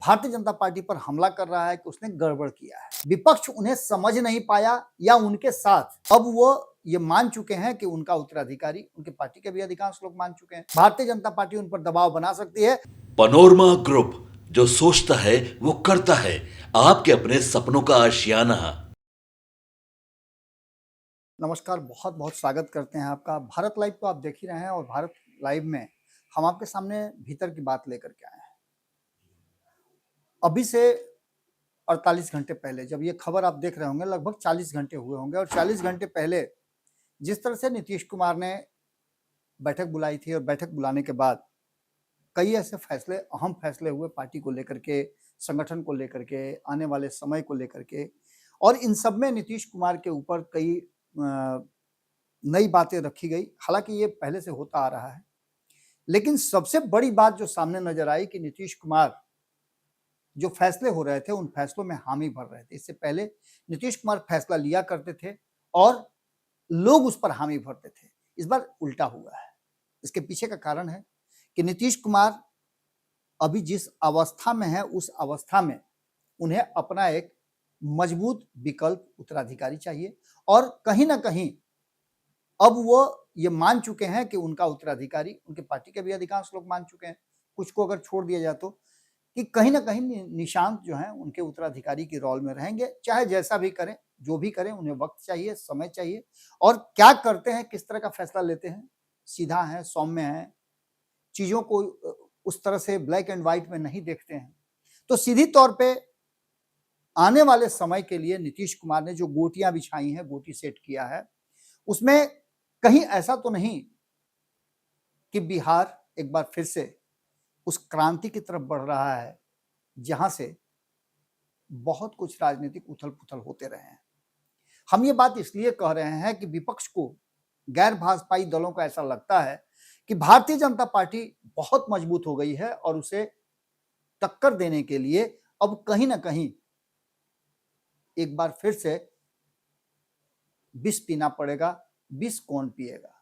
Bharatiya Janata party पर हमला कर रहा है कि उसने गड़बड़ किया है। विपक्ष उन्हें समझ नहीं पाया या उनके साथ अब वो ये मान चुके हैं कि उनका उत्तराधिकारी, उनकी पार्टी के भी अधिकांश लोग मान चुके हैं। भारतीय जनता पार्टी उन पर दबाव बना सकती है। पनोरमा ग्रुप, जो सोचता है वो करता है। आपके अपने सपनों का आशियाना। नमस्कार, बहुत बहुत स्वागत करते हैं आपका। भारत लाइव को आप देख ही रहे हैं और भारत लाइव में हम आपके सामने भीतर की बात लेकर के आए हैं। अभी से 48 घंटे पहले जब ये खबर आप देख रहे होंगे, लगभग 40 घंटे हुए होंगे, और 40 घंटे पहले जिस तरह से नीतीश कुमार ने बैठक बुलाई थी और बैठक बुलाने के बाद कई ऐसे फैसले, अहम फैसले हुए पार्टी को लेकर के, संगठन को लेकर के, आने वाले समय को लेकर के, और इन सब में नीतीश कुमार के ऊपर कई नई बातें रखी गई। हालांकि ये पहले से होता आ रहा है, लेकिन सबसे बड़ी बात जो सामने नजर आई कि नीतीश कुमार जो फैसले हो रहे थे उन फैसलों में हामी भर रहे थे। इससे पहले नीतीश कुमार फैसला लिया करते थे और लोग उस पर हामी भरते थे। इस बार उल्टा हुआ है। इसके पीछे का कारण है कि नीतीश कुमार अभी जिस अवस्था में है, उस अवस्था में उन्हें अपना एक मजबूत विकल्प उत्तराधिकारी चाहिए, और कहीं ना कहीं अब वो ये मान चुके हैं कि उनका उत्तराधिकारी, उनके पार्टी के भी अधिकांश लोग मान चुके हैं, कुछ को अगर छोड़ दिया जाए तो, कि कहीं ना कहीं निशांत जो है उनके उत्तराधिकारी की रोल में रहेंगे। चाहे जैसा भी करें, जो भी करें, उन्हें वक्त चाहिए, समय चाहिए, और क्या करते हैं, किस तरह का फैसला लेते हैं, सीधा है, सौम्य है, चीजों को उस तरह से ब्लैक एंड व्हाइट में नहीं देखते हैं। तो सीधी तौर पे आने वाले समय के लिए नीतीश कुमार ने जो गोटियां बिछाई हैं, गोटी सेट किया है, उसमें कहीं ऐसा तो नहीं कि बिहार एक बार फिर से उस क्रांति की तरफ बढ़ रहा है जहां से बहुत कुछ राजनीतिक उथल पुथल होते रहे हैं। हम ये बात इसलिए कह रहे हैं कि विपक्ष को, गैर भाजपाई दलों को ऐसा लगता है कि भारतीय जनता पार्टी बहुत मजबूत हो गई है और उसे टक्कर देने के लिए अब कहीं ना कहीं एक बार फिर से विष पीना पड़ेगा। विष कौन पिएगा,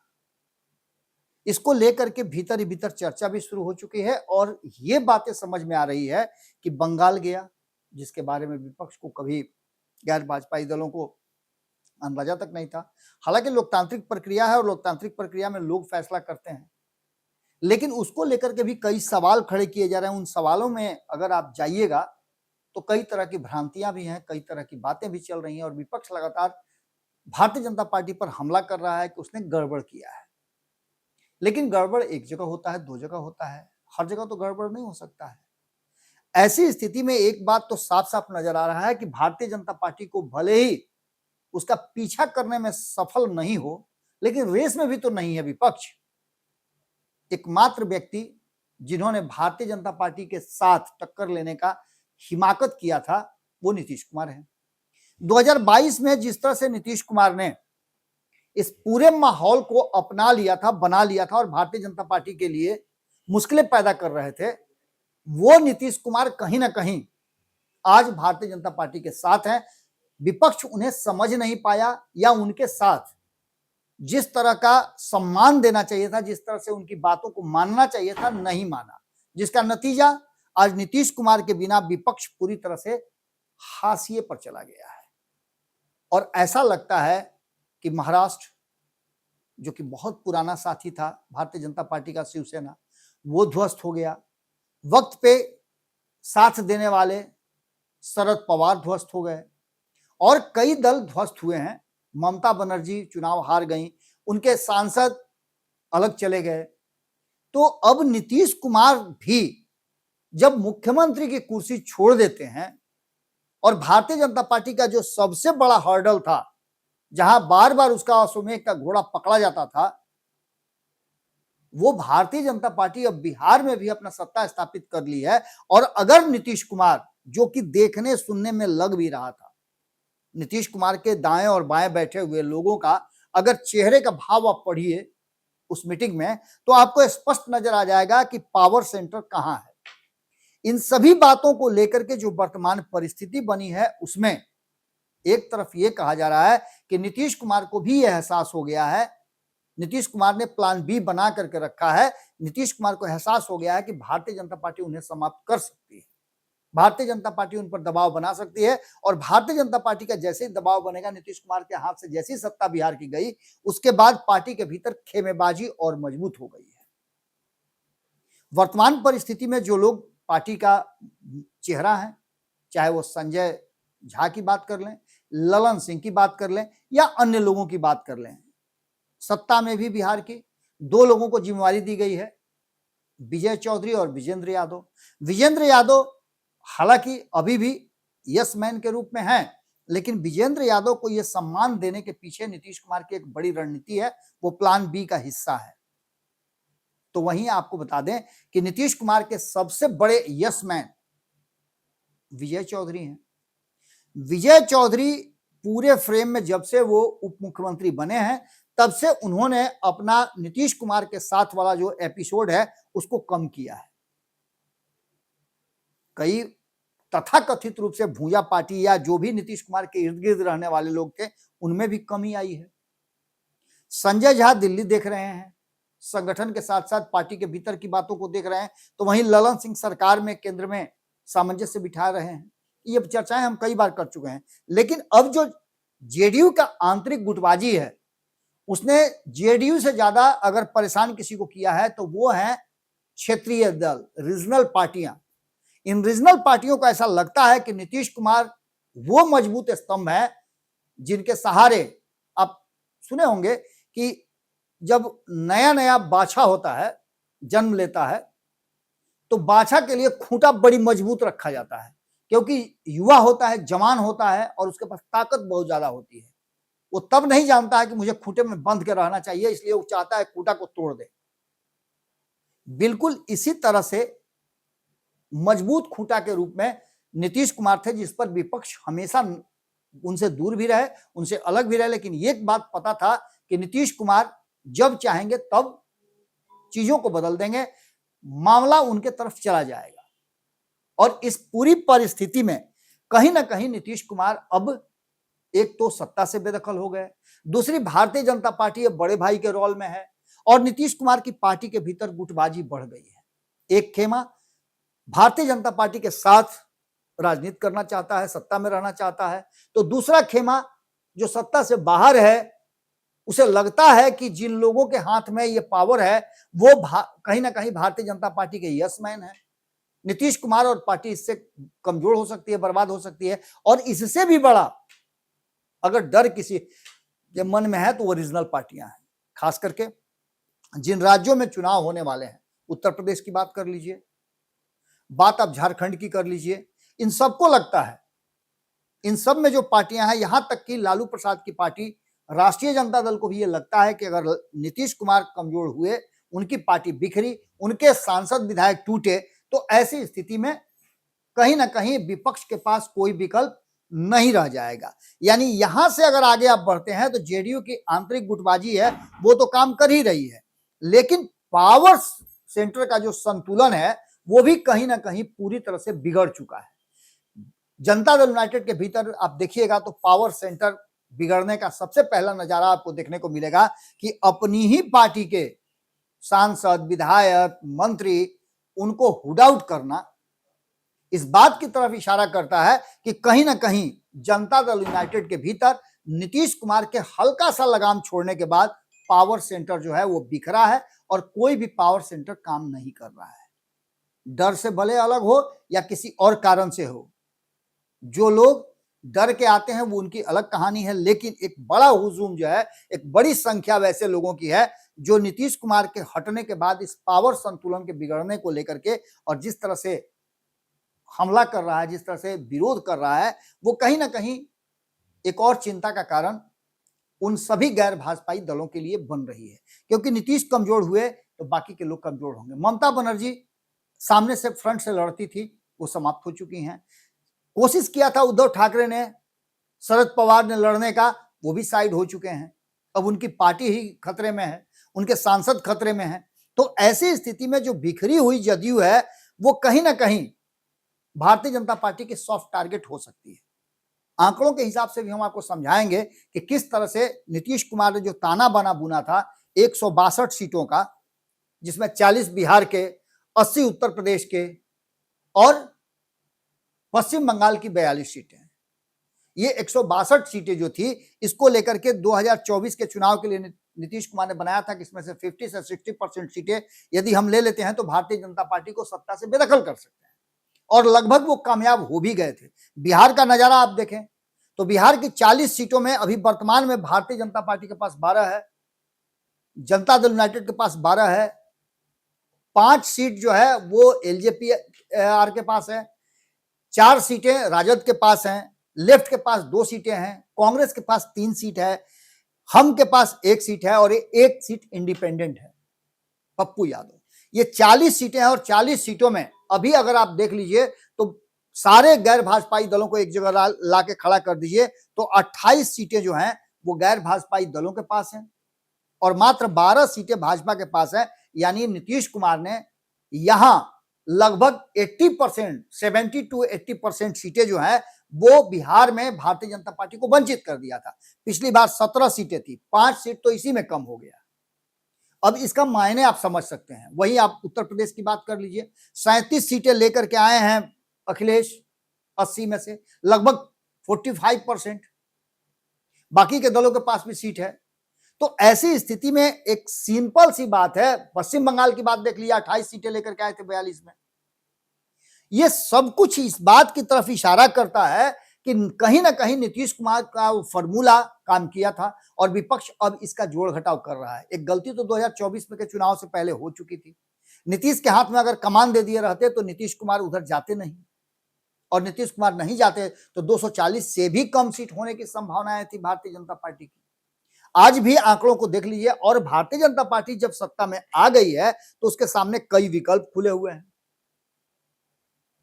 इसको लेकर के भीतर ही भीतर चर्चा भी शुरू हो चुकी है, और ये बातें समझ में आ रही है कि बंगाल गया, जिसके बारे में विपक्ष को कभी, गैर भाजपाई दलों को अंदाजा तक नहीं था। हालांकि लोकतांत्रिक प्रक्रिया है और लोकतांत्रिक प्रक्रिया में लोग फैसला करते हैं, लेकिन उसको लेकर के भी कई सवाल खड़े किए जा रहे हैं। उन सवालों में अगर आप जाइएगा तो कई तरह की भ्रांतियां भी हैं, कई तरह की बातें भी चल रही हैं, और विपक्ष लगातार भारतीय जनता पार्टी पर हमला कर रहा है कि उसने गड़बड़ किया है। लेकिन गड़बड़ एक जगह होता है, दो जगह होता है, हर जगह तो गड़बड़ नहीं हो सकता है। ऐसी स्थिति में एक बात तो साफ साफ नजर आ रहा है कि भारतीय जनता पार्टी को भले ही उसका पीछा करने में सफल नहीं हो, लेकिन रेस में भी तो नहीं है विपक्ष। एकमात्र व्यक्ति जिन्होंने भारतीय जनता पार्टी के साथ टक्कर लेने का हिमाकत किया था वो नीतीश कुमार है। 2022 में जिस तरह से नीतीश कुमार ने इस पूरे माहौल को अपना लिया था, बना लिया था, और भारतीय जनता पार्टी के लिए मुश्किलें पैदा कर रहे थे, वो नीतीश कुमार कहीं ना कहीं आज भारतीय जनता पार्टी के साथ हैं। विपक्ष उन्हें समझ नहीं पाया या उनके साथ जिस तरह का सम्मान देना चाहिए था, जिस तरह से उनकी बातों को मानना चाहिए था, नहीं माना, जिसका नतीजा आज नीतीश कुमार के बिना विपक्ष पूरी तरह से हाशिए पर चला गया है। और ऐसा लगता है कि महाराष्ट्र, जो कि बहुत पुराना साथी था भारतीय जनता पार्टी का, शिवसेना, वो ध्वस्त हो गया। वक्त पे साथ देने वाले शरद पवार ध्वस्त हो गए, और कई दल ध्वस्त हुए हैं। ममता बनर्जी चुनाव हार गई, उनके सांसद अलग चले गए। तो अब नीतीश कुमार भी जब मुख्यमंत्री की कुर्सी छोड़ देते हैं, और भारतीय जनता पार्टी का जो सबसे बड़ा हर्डल था, जहां बार बार उसका अश्वमेध का घोड़ा पकड़ा जाता था, वो भारतीय जनता पार्टी अब बिहार में भी अपना सत्ता स्थापित कर ली है। और अगर नीतीश कुमार, जो कि देखने सुनने में लग भी रहा था, नीतीश कुमार के दाएं और बाएं बैठे हुए लोगों का अगर चेहरे का भाव आप पढ़िए उस मीटिंग में, तो आपको स्पष्ट नजर आ जाएगा कि पावर सेंटर कहां है। इन सभी बातों को लेकर के जो वर्तमान परिस्थिति बनी है, उसमें एक तरफ ये कहा जा रहा है कि नीतीश कुमार को भी यह एहसास हो गया है, नीतीश कुमार ने प्लान बी बना करके रखा है, नीतीश कुमार को एहसास हो गया है कि भारतीय जनता पार्टी उन्हें समाप्त कर सकती है। भारतीय जनता पार्टी उन पर दबाव बना सकती है और भारतीय जनता पार्टी का जैसे ही दबाव बनेगा, नीतीश कुमार के हाथ से जैसी सत्ता बिहार की गई, उसके बाद पार्टी के भीतर खेमेबाजी और मजबूत हो गई है। वर्तमान परिस्थिति में जो लोग पार्टी का चेहरा है, चाहे वो संजय झा की बात कर लें, ललन सिंह की बात कर लें या अन्य लोगों की बात कर लें, सत्ता में भी बिहार की दो लोगों को जिम्मेवारी दी गई है, विजय चौधरी और विजेंद्र यादव। विजेंद्र यादव हालांकि अभी भी यस मैन के रूप में हैं, लेकिन विजेंद्र यादव को यह सम्मान देने के पीछे नीतीश कुमार की एक बड़ी रणनीति है, वो प्लान बी का हिस्सा है। तो वहीं आपको बता दें कि नीतीश कुमार के सबसे बड़े यस मैन विजय चौधरी हैं। विजय चौधरी पूरे फ्रेम में जब से वो उप मुख्यमंत्री बने हैं, तब से उन्होंने अपना नीतीश कुमार के साथ वाला जो एपिसोड है उसको कम किया है। कई तथाकथित रूप से भूया पार्टी या जो भी नीतीश कुमार के इर्द गिर्द रहने वाले लोग थे, उनमें भी कमी आई है। संजय झा दिल्ली देख रहे हैं, संगठन के साथ साथ पार्टी के भीतर की बातों को देख रहे हैं, तो वहीं ललन सिंह सरकार में केंद्र में सामंजस्य बिठा रहे हैं। ये चर्चाएं हम कई बार कर चुके हैं, लेकिन अब जो जेडीयू का आंतरिक गुटबाजी है, उसने जेडीयू से ज्यादा अगर परेशान किसी को किया है तो वो है क्षेत्रीय दल, रीजनल पार्टियां। इन रीजनल पार्टियों को ऐसा लगता है कि नीतीश कुमार वो मजबूत स्तंभ है जिनके सहारे, आप सुने होंगे कि जब नया नया बाछा होता है, जन्म लेता है, तो बाछा के लिए खूंटा बड़ी मजबूत रखा जाता है, क्योंकि युवा होता है, जवान होता है और उसके पास ताकत बहुत ज्यादा होती है। वो तब नहीं जानता है कि मुझे खूंटे में बंध के रहना चाहिए, इसलिए वो चाहता है खूंटा को तोड़ दे। बिल्कुल इसी तरह से मजबूत खूंटा के रूप में नीतीश कुमार थे, जिस पर विपक्ष हमेशा उनसे दूर भी रहे, उनसे अलग भी रहे, लेकिन एक बात पता था कि नीतीश कुमार जब चाहेंगे तब चीजों को बदल देंगे, मामला उनके तरफ चला जाएगा। और इस पूरी परिस्थिति में कहीं ना कहीं नीतीश कुमार अब एक तो सत्ता से बेदखल हो गए, दूसरी भारतीय जनता पार्टी बड़े भाई के रोल में है और नीतीश कुमार की पार्टी के भीतर गुटबाजी बढ़ गई है। एक खेमा भारतीय जनता पार्टी के साथ राजनीति करना चाहता है, सत्ता में रहना चाहता है, तो दूसरा खेमा जो सत्ता से बाहर है, उसे लगता है कि जिन लोगों के हाथ में ये पावर है वो कहीं ना कहीं भारतीय जनता पार्टी के यस मैन है। नीतीश कुमार और पार्टी इससे कमजोर हो सकती है, बर्बाद हो सकती है। और इससे भी बड़ा अगर डर किसी के मन में है तो वो रीजनल पार्टियां हैं, खास करके जिन राज्यों में चुनाव होने वाले हैं। उत्तर प्रदेश की बात कर लीजिए, बात आप झारखंड की कर लीजिए, इन सबको लगता है, इन सब में जो पार्टियां हैं, यहां तक कि लालू प्रसाद की पार्टी राष्ट्रीय जनता दल को भी ये लगता है कि अगर नीतीश कुमार कमजोर हुए, उनकी पार्टी बिखरी, उनके सांसद विधायक टूटे, तो ऐसी स्थिति में कहीं ना कहीं विपक्ष के पास कोई विकल्प नहीं रह जाएगा। यानी यहां से अगर आगे आप बढ़ते हैं तो जेडीयू की आंतरिक गुटबाजी है वो तो काम कर ही रही है, लेकिन पावर सेंटर का जो संतुलन है वो भी कहीं ना कहीं पूरी तरह से बिगड़ चुका है। जनता दल यूनाइटेड के भीतर आप देखिएगा तो पावर सेंटर बिगड़ने का सबसे पहला नजारा आपको देखने को मिलेगा कि अपनी ही पार्टी के सांसद, विधायक, मंत्री, उनको हुड आउट करना इस बात की तरफ इशारा करता है कि कहीं ना कहीं जनता दल यूनाइटेड के भीतर नीतीश कुमार के हल्का सा लगाम छोड़ने के बाद पावर सेंटर जो है वो बिखरा है और कोई भी पावर सेंटर काम नहीं कर रहा है। डर से भले अलग हो या किसी और कारण से हो, जो लोग डर के आते हैं वो उनकी अलग कहानी है, लेकिन एक बड़ा हुजूम जो है, एक बड़ी संख्या वैसे लोगों की है जो नीतीश कुमार के हटने के बाद इस पावर संतुलन के बिगड़ने को लेकर के और जिस तरह से हमला कर रहा है, जिस तरह से विरोध कर रहा है, वो कहीं ना कहीं एक और चिंता का कारण उन सभी गैर भाजपाई दलों के लिए बन रही है, क्योंकि नीतीश कमजोर हुए तो बाकी के लोग कमजोर होंगे। ममता बनर्जी सामने से फ्रंट से लड़ती थी, वो समाप्त हो चुकी हैं। कोशिश किया था उद्धव ठाकरे ने, शरद पवार ने लड़ने का, वो भी साइड हो चुके हैं। अब उनकी पार्टी ही खतरे में है, उनके सांसद खतरे में है। तो ऐसी स्थिति में जो बिखरी हुई जदयू है वो कहीं ना कहीं भारतीय जनता पार्टी के सॉफ्ट टारगेट हो सकती है। आंकड़ों के हिसाब से भी हम आपको समझाएंगे कि किस तरह से नीतीश कुमार ने जो ताना बाना बुना था 162 सीटों का, जिसमें 40 बिहार के, 80 उत्तर प्रदेश के और पश्चिम बंगाल की 42 सीटें हैं। ये 162 सीटें जो थी, इसको लेकर के 2024 के चुनाव के लिए नीतीश कुमार ने बनाया था कि इसमें से 50 से 60% सीटें यदि हम ले लेते हैं तो भारतीय जनता पार्टी को सत्ता से बेदखल कर सकते हैं, और लगभग वो कामयाब हो भी गए थे। बिहार का नजारा आप देखें तो बिहार की 40 सीटों में अभी वर्तमान में भारतीय जनता पार्टी के पास 12 है, जनता दल यूनाइटेड के पास 12 है, 5 सीट जो है वो एलजेपी आर के पास है, 4 सीटें राजद के पास हैं, लेफ्ट के पास 2 सीटें हैं, कांग्रेस के पास 3 सीट है, हम के पास 1 सीट है और 1 सीट इंडिपेंडेंट है, पप्पू यादव। ये 40 सीटें हैं और 40 सीटों में अभी अगर आप देख लीजिए तो सारे गैर भाजपाई दलों को एक जगह ला के खड़ा कर दीजिए तो 28 सीटें जो हैं वो गैर भाजपाई दलों के पास हैं और मात्र 12 सीटें भाजपा के पास है। यानी नीतीश कुमार ने यहां लगभग 80%, 70 to 80% सीटें जो है वो बिहार में भारतीय जनता पार्टी को वंचित कर दिया था। पिछली बार 17 सीटें थी, 5 सीट तो इसी में कम हो गया। अब इसका मायने आप समझ सकते हैं। वहीं आप उत्तर प्रदेश की बात कर लीजिए, 37 सीटें लेकर के आए हैं अखिलेश, 80 में से लगभग 45%, बाकी के दलों के पास भी सीट है। तो ऐसी स्थिति में एक सिंपल सी बात है, पश्चिम बंगाल की बात देख लिया, 28 सीटें लेकर के आए थे 42 में। ये सब कुछ इस बात की तरफ इशारा करता है कि कहीं ना कहीं नीतीश कुमार का फॉर्मूला काम किया था और विपक्ष अब इसका जोड़ घटाव कर रहा है। एक गलती तो 2024 में के चुनाव से पहले हो चुकी थी। नीतीश के हाथ में अगर कमान दे दिए रहते तो नीतीश कुमार उधर जाते नहीं, और नीतीश कुमार नहीं जाते तो 240 से भी कम सीट होने की संभावनाएं थी भारतीय जनता पार्टी की। आज भी आंकड़ों को देख लीजिए, और भारतीय जनता पार्टी जब सत्ता में आ गई है तो उसके सामने कई विकल्प खुले हुए हैं।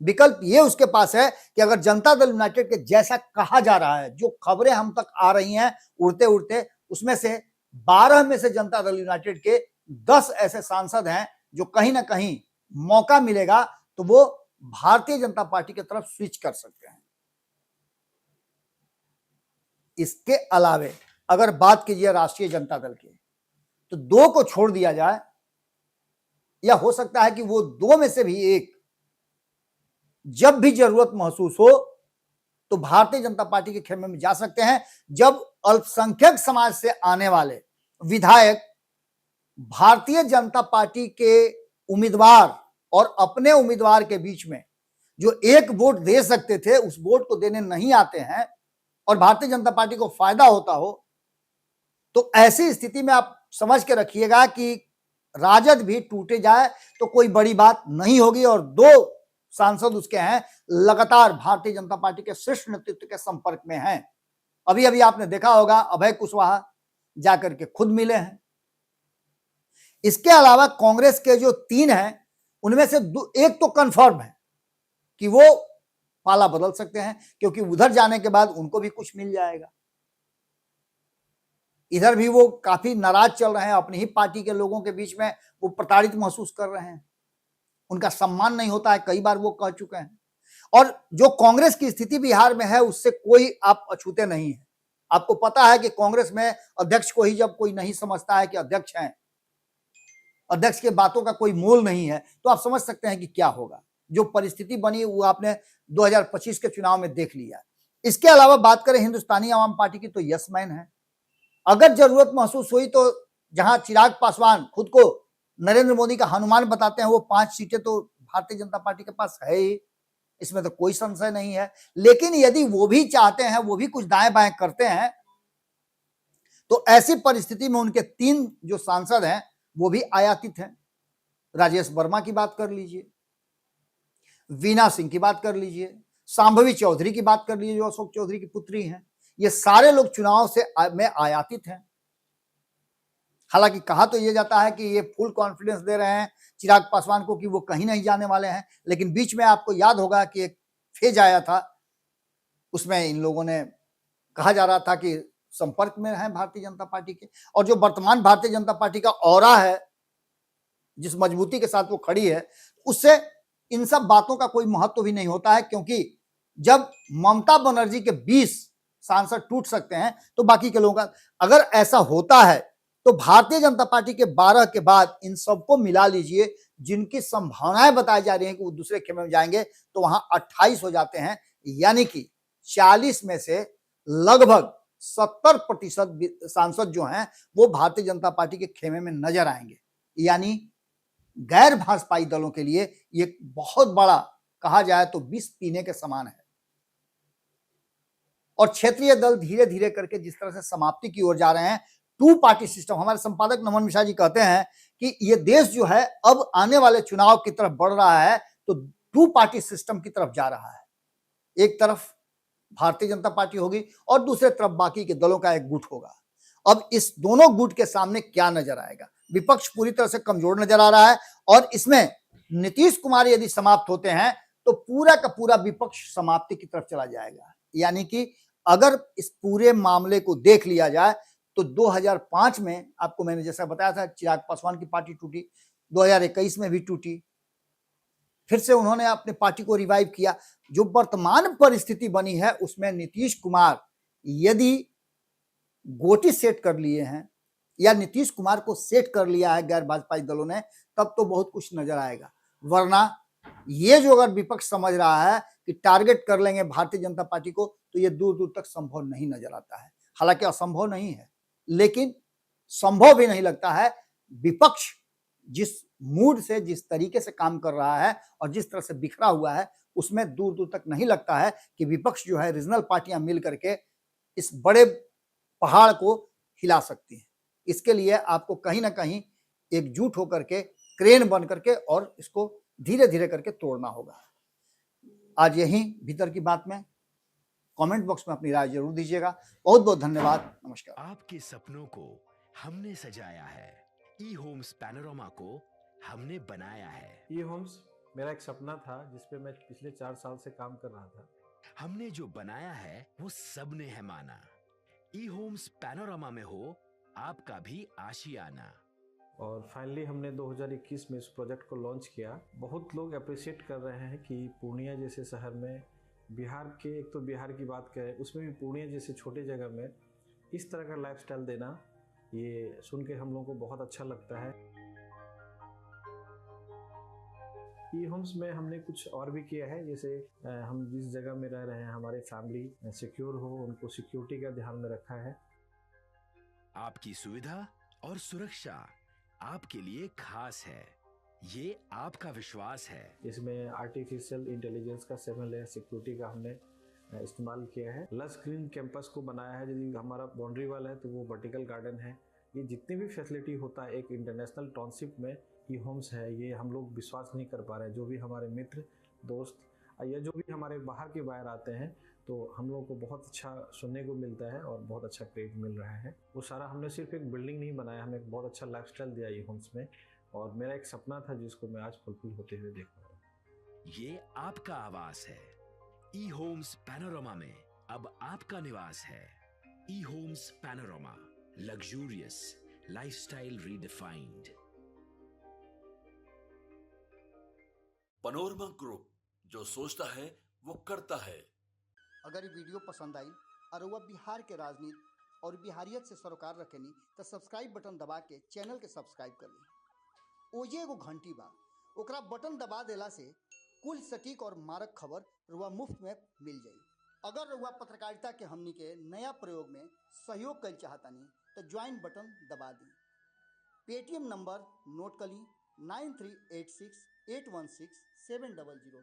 विकल्प ये उसके पास है कि अगर जनता दल यूनाइटेड के जैसा कहा जा रहा है, जो खबरें हम तक आ रही हैं उड़ते उड़ते, उसमें से 12 में से जनता दल यूनाइटेड के 10 ऐसे सांसद हैं जो कहीं ना कहीं मौका मिलेगा तो वो भारतीय जनता पार्टी की तरफ स्विच कर सकते हैं। इसके अलावे अगर बात कीजिए राष्ट्रीय जनता दल की, तो 2 को छोड़ दिया जाए, या हो सकता है कि वो 2 में से भी एक जब भी जरूरत महसूस हो तो भारतीय जनता पार्टी के खेमे में जा सकते हैं, जब अल्पसंख्यक समाज से आने वाले विधायक भारतीय जनता पार्टी के उम्मीदवार और अपने उम्मीदवार के बीच में जो एक वोट दे सकते थे उस वोट को देने नहीं आते हैं और भारतीय जनता पार्टी को फायदा होता हो, तो ऐसी स्थिति में आप समझ के रखिएगा कि राजद भी टूटे जाए तो कोई बड़ी बात नहीं होगी। और 2 सांसद उसके हैं लगातार भारतीय जनता पार्टी के शीर्ष नेतृत्व के संपर्क में हैं। अभी अभी आपने देखा होगा अभय कुशवाहा जाकर के खुद मिले हैं। इसके अलावा कांग्रेस के जो 3 हैं उनमें से एक तो कंफर्म है कि वो पाला बदल सकते हैं, क्योंकि उधर जाने के बाद उनको भी कुछ मिल जाएगा। इधर भी वो काफी नाराज चल रहे हैं, अपनी ही पार्टी के लोगों के बीच में वो प्रताड़ित महसूस कर रहे हैं, उनका सम्मान नहीं होता है, कई बार वो कह चुके हैं। और जो कांग्रेस की स्थिति बिहार में है उससे कोई आप अछूते नहीं है। आपको पता है कि कांग्रेस में अध्यक्ष को ही जब कोई नहीं समझता है कि अध्यक्ष हैं, अध्यक्ष के बातों का कोई मोल नहीं है, तो आप समझ सकते हैं कि क्या होगा। जो परिस्थिति बनी वो आपने 2025 के चुनाव में देख लिया। इसके अलावा बात करें हिंदुस्तानी आवाम पार्टी की, तो यस मैन है। अगर जरूरत महसूस हुई तो जहां चिराग पासवान खुद को नरेंद्र मोदी का हनुमान बताते हैं, वो 5 सीटें तो भारतीय जनता पार्टी के पास है ही, इसमें तो कोई संशय नहीं है। लेकिन यदि वो भी चाहते हैं, वो भी कुछ दाएं बाएं करते हैं, तो ऐसी परिस्थिति में उनके 3 जो सांसद हैं वो भी आयातित हैं। राजेश वर्मा की बात कर लीजिए, वीना सिंह की बात कर लीजिए, सांभवी चौधरी की बात कर लीजिए जो अशोक चौधरी की पुत्री हैं, ये सारे लोग चुनाव से में आयातित हैं। हालांकि कहा तो ये जाता है कि ये फुल कॉन्फिडेंस दे रहे हैं चिराग पासवान को कि वो कहीं नहीं जाने वाले हैं, लेकिन बीच में आपको याद होगा कि एक फेज आया था, उसमें इन लोगों ने कहा जा रहा था कि संपर्क में हैं भारतीय जनता पार्टी के। और जो वर्तमान भारतीय जनता पार्टी का ऑरा है, जिस मजबूती के साथ वो खड़ी है, उससे इन सब बातों का कोई महत्व भी नहीं होता है, क्योंकि जब ममता बनर्जी के 20 सांसद टूट सकते हैं तो बाकी के लोगों का, अगर ऐसा होता है तो भारतीय जनता पार्टी के 12 के बाद इन सबको मिला लीजिए, जिनकी संभावनाएं बताई जा रही हैं कि वो दूसरे खेमे में जाएंगे, तो वहां 28 हो जाते हैं। यानी कि 40 में से लगभग 70% सांसद जो हैं वो भारतीय जनता पार्टी के खेमे में नजर आएंगे। यानी गैर भाजपाई दलों के लिए ये बहुत बड़ा, कहा जाए तो विष पीने के समान है। और क्षेत्रीय दल धीरे धीरे करके जिस तरह से समाप्ति की ओर जा रहे हैं, टू पार्टी सिस्टम, हमारे संपादक नमन मिश्रा जी कहते हैं कि ये देश जो है अब आने वाले चुनाव की तरफ बढ़ रहा है, तो टू पार्टी सिस्टम की तरफ जा रहा है। एक तरफ भारतीय जनता पार्टी होगी और दूसरे तरफ बाकी के दलों का एक गुट होगा। अब इस दोनों गुट के सामने क्या नजर आएगा? विपक्ष पूरी तरह से कमजोर नजर आ रहा है और इसमें नीतीश कुमार यदि समाप्त होते हैं तो पूरा का पूरा विपक्ष समाप्ति की तरफ चला जाएगा। यानी कि अगर इस पूरे मामले को देख लिया जाए तो 2005 में आपको मैंने जैसा बताया था, चिराग पासवान की पार्टी टूटी, 2021 में भी टूटी, फिर से उन्होंने अपने पार्टी को रिवाइव किया। जो वर्तमान परिस्थिति बनी है उसमें नीतीश कुमार यदि गोटी सेट कर लिए हैं या नीतीश कुमार को सेट कर लिया है गैर भाजपाई दलों ने, तब तो बहुत कुछ नजर आएगा। वरना ये जो अगर विपक्ष समझ रहा है कि टारगेट कर लेंगे भारतीय जनता पार्टी को, तो ये दूर दूर तक संभव नहीं नजर आता है। हालांकि असंभव नहीं है, लेकिन संभव भी नहीं लगता है। विपक्ष जिस मूड से, जिस तरीके से काम कर रहा है और जिस तरह से बिखरा हुआ है, उसमें दूर दूर तक नहीं लगता है कि विपक्ष जो है, रीजनल पार्टियां मिल करके इस बड़े पहाड़ को हिला सकती हैं। इसके लिए आपको कहीं ना कहीं एकजुट होकर के, क्रेन बन करके और इसको धीरे धीरे करके तोड़ना होगा। आज यहीं भीतर की बात में कमेंट बॉक्स में अपनी राय जरूर दीजिएगा। बहुत बहुत धन्यवाद। नमस्कार। आपके सपनों को हमने सजाया है, ई होम्स पैनोरामा को हमने बनाया है। ई होम्स मेरा एक सपना था जिस पे मैं पिछले 4 साल से काम कर रहा था। हमने जो बनाया है वो सबने है माना। ई होम्स पैनोरामा में हो आपका भी आशियाना। और फाइनली हमने 2021 में इस प्रोजेक्ट को लॉन्च किया। बहुत लोग अप्रिशिएट कर रहे हैं कि पूर्णिया जैसे शहर में, बिहार के, एक तो बिहार की बात करें उसमें भी पूर्णिया जैसे छोटे जगह में इस तरह का लाइफस्टाइल देना, ये सुन के हम लोगों को बहुत अच्छा लगता है। ई होम्स में हमने कुछ और भी किया है, जैसे हम जिस जगह में रह रहे हैं हमारे फैमिली सिक्योर हो, उनको सिक्योरिटी का ध्यान में रखा है। आपकी सुविधा और सुरक्षा आपके लिए खास है, ये आपका विश्वास है। इसमें आर्टिफिशियल इंटेलिजेंस का 7 लेयर सिक्योरिटी का हमने इस्तेमाल किया है। लस ग्रीन कैंपस को बनाया है। यदि हमारा बाउंड्री वाल है तो वो वर्टिकल गार्डन है। ये जितनी भी फैसिलिटी होता है एक इंटरनेशनल टाउनशिप में, ई होम्स है, ये हम लोग विश्वास नहीं कर पा रहे हैं। जो भी हमारे मित्र, दोस्त या जो भी हमारे बाहर के बाहर आते हैं, तो हम लोगों को बहुत अच्छा सुनने को मिलता है और बहुत अच्छा क्रेडिट मिल रहा है। वो सारा हमने सिर्फ एक बिल्डिंग नहीं बनाया, हमें एक बहुत अच्छा लाइफस्टाइल दिया ई होम्स में, और मेरा एक सपना था जिसको मैं आज फुलफिल होते हुए देख रहा हूँ। ये आपका आवास है। ई होम्स पैनोरामा में अब आपका निवास है। E Homes Panorama, luxurious lifestyle redefined. Panorama group, जो सोचता है वो करता है। अगर ये वीडियो पसंद आई और वह बिहार के राजनीति और बिहारियत से सरोकार रखेनी तो सब्सक्राइब बटन दबा के चैनल के सब्सक्राइब कर ली। ओजे एगो घंटी बा, ओकरा बटन दबा देला से कुल सटीक और मारक खबर रुआ मुफ्त में मिल जाई। अगर रुआ पत्रकारिता के हमनी के नया प्रयोग में सहयोग कर चाहतानी तो ज्वाइन बटन दबा दी। पेटीएम नंबर नोट कर ली 9386816700।